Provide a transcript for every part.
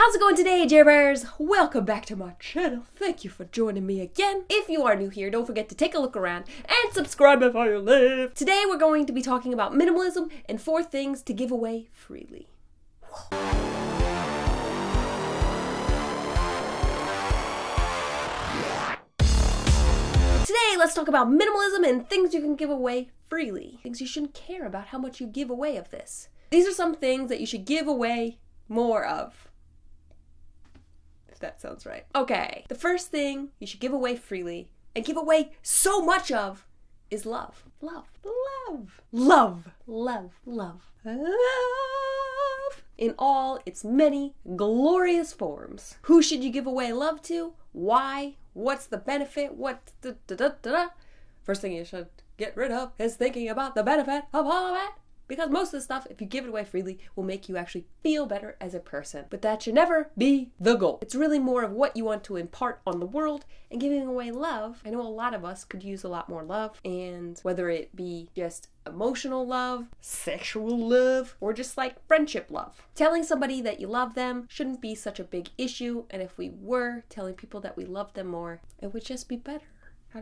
How's it going today, Jera? Welcome back to my channel. Thank you for joining me again. If you are new here, don't forget to take a look around and subscribe before you leave. Today we're going to be talking about minimalism and 4 things to give away freely. Today, let's talk about minimalism and things you can give away freely. Things you shouldn't care about how much you give away of this. These are some things that you should give away more of. If that sounds right. Okay, the first thing you should give away freely and give away so much of is love. Love. Love. Love. Love. Love. Love. In all its many glorious forms. Who should you give away love to? Why? What's the benefit? What? First thing you should get rid of is thinking about the benefit of all of it. Because most of the stuff, if you give it away freely, will make you actually feel better as a person. But that should never be the goal. It's really more of what you want to impart on the world. And giving away love, I know a lot of us could use a lot more love. And whether it be just emotional love, sexual love, or just like friendship love. Telling somebody that you love them shouldn't be such a big issue. And if we were telling people that we love them more, it would just be better. How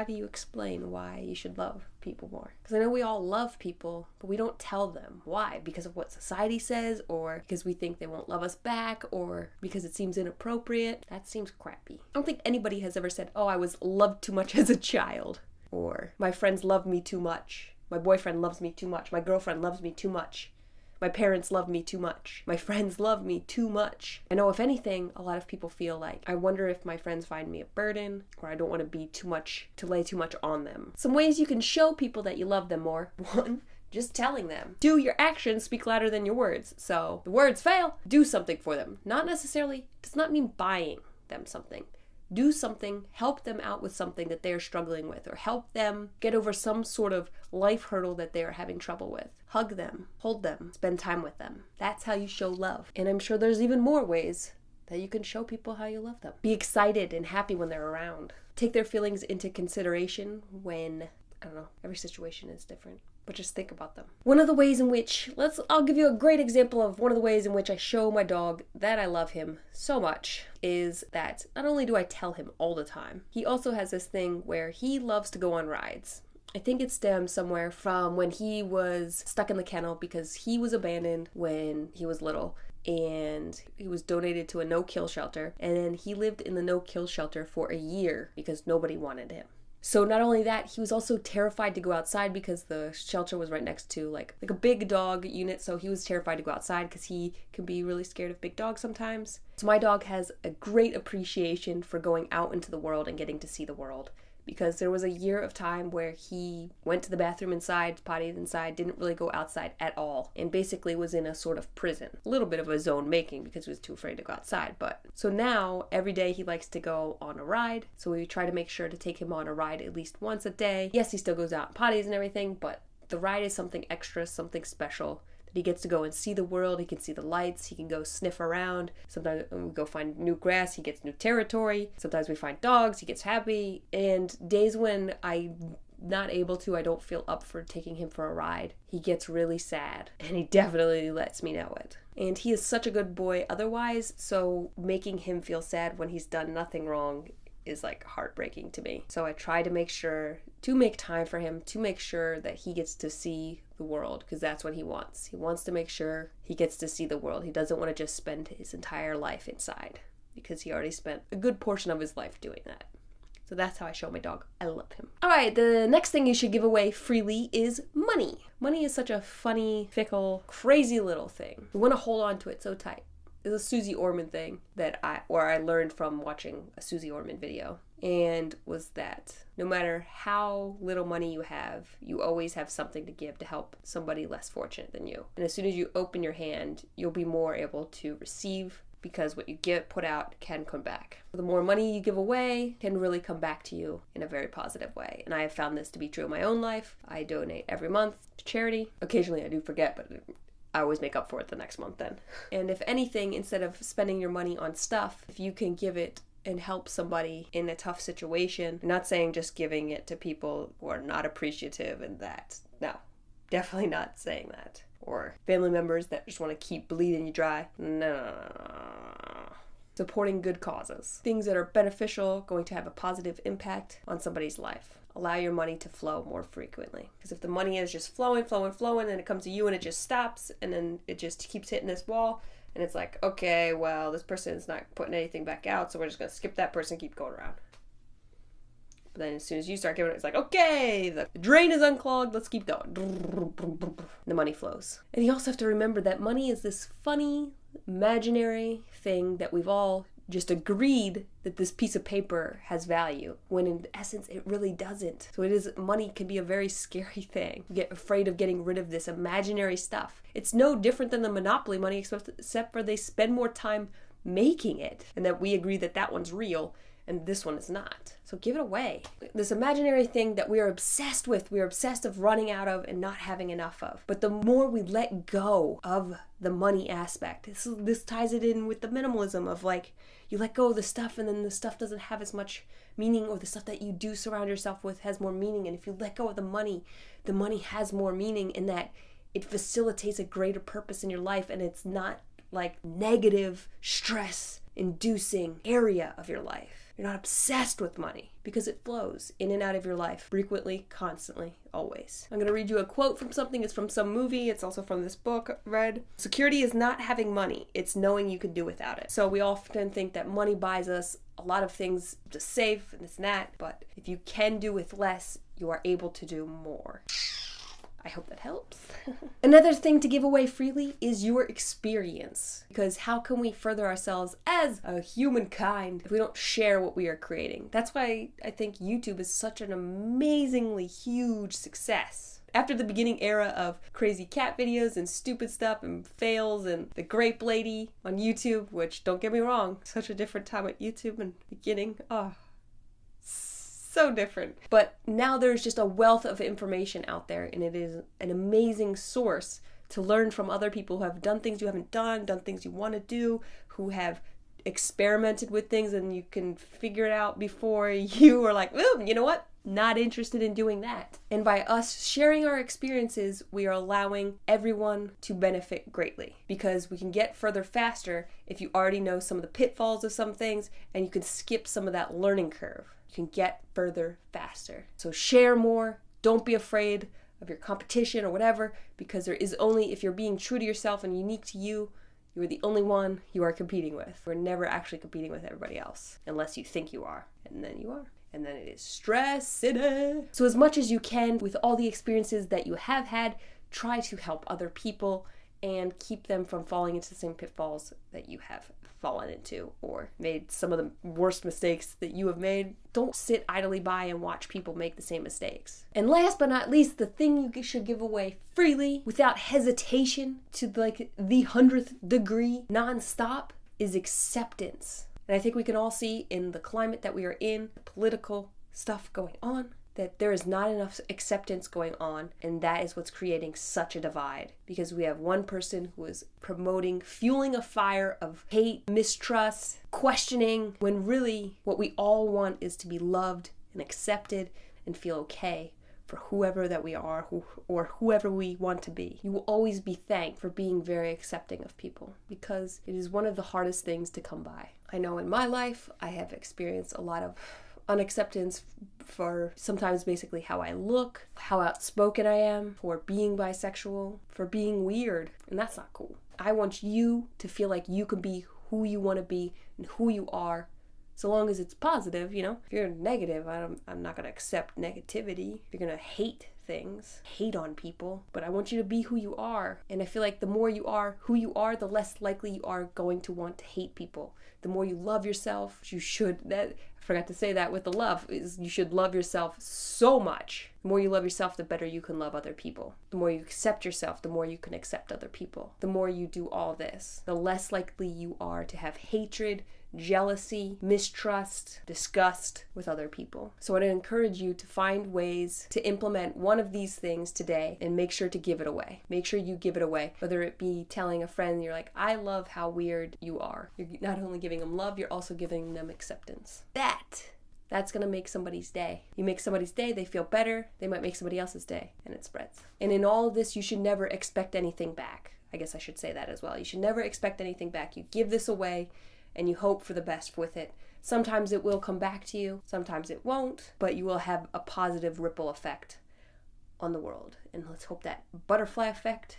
do you explain why you should love people more? Because I know we all love people, but we don't tell them. Why? Because of what society says, or because we think they won't love us back, or because it seems inappropriate. That seems crappy. I don't think anybody has ever said, oh, I was loved too much as a child, or my friends love me too much, my boyfriend loves me too much, my girlfriend loves me too much. My parents love me too much. My friends love me too much. I know if anything, a lot of people feel like, I wonder if my friends find me a burden, or I don't want to lay too much on them. Some ways you can show people that you love them more. 1, just telling them. 2, your actions speak louder than your words. So the words fail, do something for them. Not necessarily, does not mean buying them something. Do something, help them out with something that they're struggling with, or help them get over some sort of life hurdle that they're having trouble with. Hug them, hold them, spend time with them. That's how you show love. And I'm sure there's even more ways that you can show people how you love them. Be excited and happy when they're around. Take their feelings into consideration when, I don't know, every situation is different. But just think about them. One of the ways in which, I'll give you a great example of one of the ways in which I show my dog that I love him so much is that not only do I tell him all the time, he also has this thing where he loves to go on rides. I think it stems somewhere from when he was stuck in the kennel because he was abandoned when he was little. And he was donated to a no-kill shelter. And then he lived in the no-kill shelter for a year because nobody wanted him. So not only that, he was also terrified to go outside because the shelter was right next to like a big dog unit. So he was terrified to go outside because he can be really scared of big dogs sometimes. So my dog has a great appreciation for going out into the world and getting to see the world. Because there was a year of time where he went to the bathroom inside, pottied inside, didn't really go outside at all, and basically was in a sort of prison. A little bit of his own making because he was too afraid to go outside. But so now, every day he likes to go on a ride, so we try to make sure to take him on a ride at least once a day. Yes, he still goes out and potties and everything, but the ride is something extra, something special. He gets to go and see the world, he can see the lights, he can go sniff around. Sometimes when we go find new grass, he gets new territory. Sometimes we find dogs, he gets happy. And days when I'm not able to, I don't feel up for taking him for a ride, he gets really sad. And he definitely lets me know it. And he is such a good boy otherwise, so making him feel sad when he's done nothing wrong is like heartbreaking to me. So I try to make sure to make time for him, to make sure that he gets to see the world, because that's what he wants. He wants to make sure he gets to see the world. He doesn't want to just spend his entire life inside, because he already spent a good portion of his life doing that. So that's how I show my dog I love him. All right, the next thing you should give away freely is money. Money is such a funny, fickle, crazy little thing. You want to hold on to it so tight. There's a Susie Orman thing that I learned from watching a Susie Orman video, and was that no matter how little money you have, you always have something to give to help somebody less fortunate than you. And as soon as you open your hand, you'll be more able to receive, because what you put out can come back. The more money you give away can really come back to you in a very positive way. And I have found this to be true in my own life. I donate every month to charity. Occasionally I do forget, but I always make up for it the next month then. And if anything, instead of spending your money on stuff, if you can give it and help somebody in a tough situation, I'm not saying just giving it to people who are not appreciative and that. No, definitely not saying that. Or family members that just want to keep bleeding you dry. No. supporting good causes, things that are beneficial, going to have a positive impact on somebody's life. Allow your money to flow more frequently. Because if the money is just flowing, and it comes to you and it just stops, and then it just keeps hitting this wall, and it's like, okay, well, this person is not putting anything back out, so we're just going to skip that person and keep going around. But then as soon as you start giving it, it's like, okay, the drain is unclogged, let's keep going. The money flows. And you also have to remember that money is this funny, imaginary thing that we've all just agreed that this piece of paper has value, when in essence it really doesn't. So money can be a very scary thing. You get afraid of getting rid of this imaginary stuff. It's no different than the Monopoly money, except for they spend more time making it, and that we agree that that one's real and this one is not. So give it away. This imaginary thing that we are obsessed with, we are obsessed of running out of and not having enough of. But the more we let go of the money aspect, this ties it in with the minimalism of like, you let go of the stuff and then the stuff doesn't have as much meaning, or the stuff that you do surround yourself with has more meaning. And if you let go of the money has more meaning in that it facilitates a greater purpose in your life, and it's not like negative, stress-inducing area of your life. You're not obsessed with money because it flows in and out of your life frequently, constantly, always. I'm going to read you a quote from something. It's from some movie. It's also from this book I read. Security is not having money. It's knowing you can do without it. So we often think that money buys us a lot of things to save and this and that. But if you can do with less, you are able to do more. I hope that helps. Another thing to give away freely is your experience. Because how can we further ourselves as a humankind if we don't share what we are creating? That's why I think YouTube is such an amazingly huge success. After the beginning era of crazy cat videos and stupid stuff and fails and the grape lady on YouTube, which don't get me wrong, such a different time at YouTube and beginning. So different. But now there's just a wealth of information out there, and it is an amazing source to learn from other people who have done things you haven't done things you want to do, who have experimented with things, and you can figure it out before you are like, ooh, you know what? Not interested in doing that. And by us sharing our experiences, we are allowing everyone to benefit greatly, because we can get further faster if you already know some of the pitfalls of some things, and you can skip some of that learning curve. You can get further faster. So share more. Don't be afraid of your competition or whatever, because there is only, if you're being true to yourself and unique to you, you are the only one you are competing with. We're never actually competing with everybody else, unless you think you are, and then you are. And then it is stress city. So as much as you can, with all the experiences that you have had, try to help other people and keep them from falling into the same pitfalls that you have fallen into, or made some of the worst mistakes that you have made. Don't sit idly by and watch people make the same mistakes. And last but not least, the thing you should give away freely, without hesitation, to like the 100th degree, nonstop, is acceptance. And I think we can all see in the climate that we are in, the political stuff going on, that there is not enough acceptance going on, and that is what's creating such a divide, because we have one person who is fueling a fire of hate, mistrust, questioning, when really what we all want is to be loved and accepted and feel okay for whoever that we are, or whoever we want to be. You will always be thanked for being very accepting of people, because it is one of the hardest things to come by. I know in my life I have experienced a lot of unacceptance for sometimes basically how I look, how outspoken I am, for being bisexual, for being weird, and that's not cool. I want you to feel like you can be who you want to be and who you are, so long as it's positive, you know. If you're negative, I'm not going to accept negativity. If you're going to hate things, hate on people, but I want you to be who you are. And I feel like the more you are who you are, the less likely you are going to want to hate people. The more you love yourself, I forgot to say that with the love, is you should love yourself so much. The more you love yourself, the better you can love other people. The more you accept yourself, the more you can accept other people. The more you do all this, the less likely you are to have hatred, jealousy, mistrust, disgust with other people. So I'd encourage you to find ways to implement one of these things today, and make sure to give it away. Make sure you give it away. Whether it be telling a friend, you're like, I love how weird you are. You're not only giving them love, you're also giving them acceptance. That's gonna make somebody's day. You make somebody's day, they feel better, they might make somebody else's day, and it spreads. And in all of this, you should never expect anything back. I guess I should say that as well. You should never expect anything back. You give this away, and you hope for the best with it. Sometimes it will come back to you, sometimes it won't, but you will have a positive ripple effect on the world. And let's hope that butterfly effect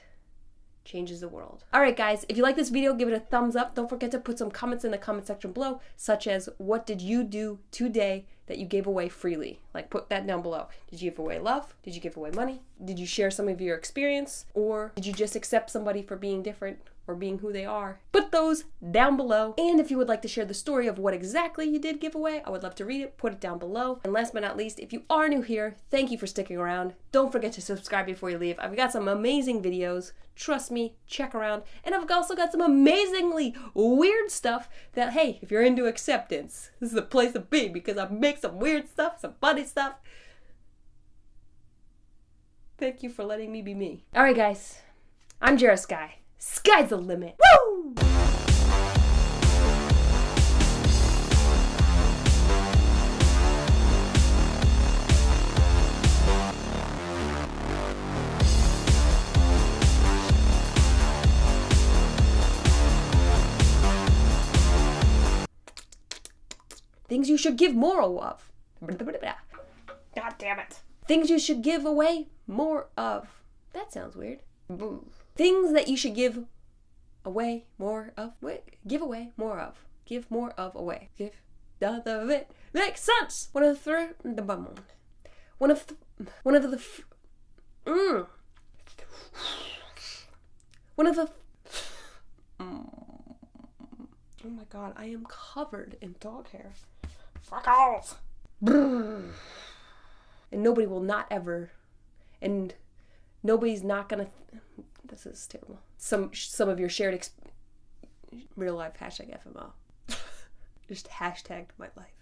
changes the world. Alright guys, if you like this video, give it a thumbs up. Don't forget to put some comments in the comment section below, such as, what did you do today that you gave away freely? Like, put that down below. Did you give away love? Did you give away money? Did you share some of your experience? Or did you just accept somebody for being different or being who they are? Put those down below. And if you would like to share the story of what exactly you did give away, I would love to read it. Put it down below. And last but not least, if you are new here, thank you for sticking around. Don't forget to subscribe before you leave. I've got some amazing videos. Trust me, check around. And I've also got some amazingly weird stuff that, hey, if you're into acceptance, this is the place to be, because I make some weird stuff, some funny stuff. Thank you for letting me be me. Alright guys, I'm Jera Sky. Sky's the limit. Woo! Things you should give more of. God damn it. Things you should give away more of. That sounds weird. Things that you should give away more of. Give away more of. Give more of away. Give none of it makes sense. One of the oh my god, I am covered in dog hair. Fuck off. And nobody will not ever, and nobody's not gonna, this is terrible. Some of your shared real life hashtag FML. Just hashtagged my life.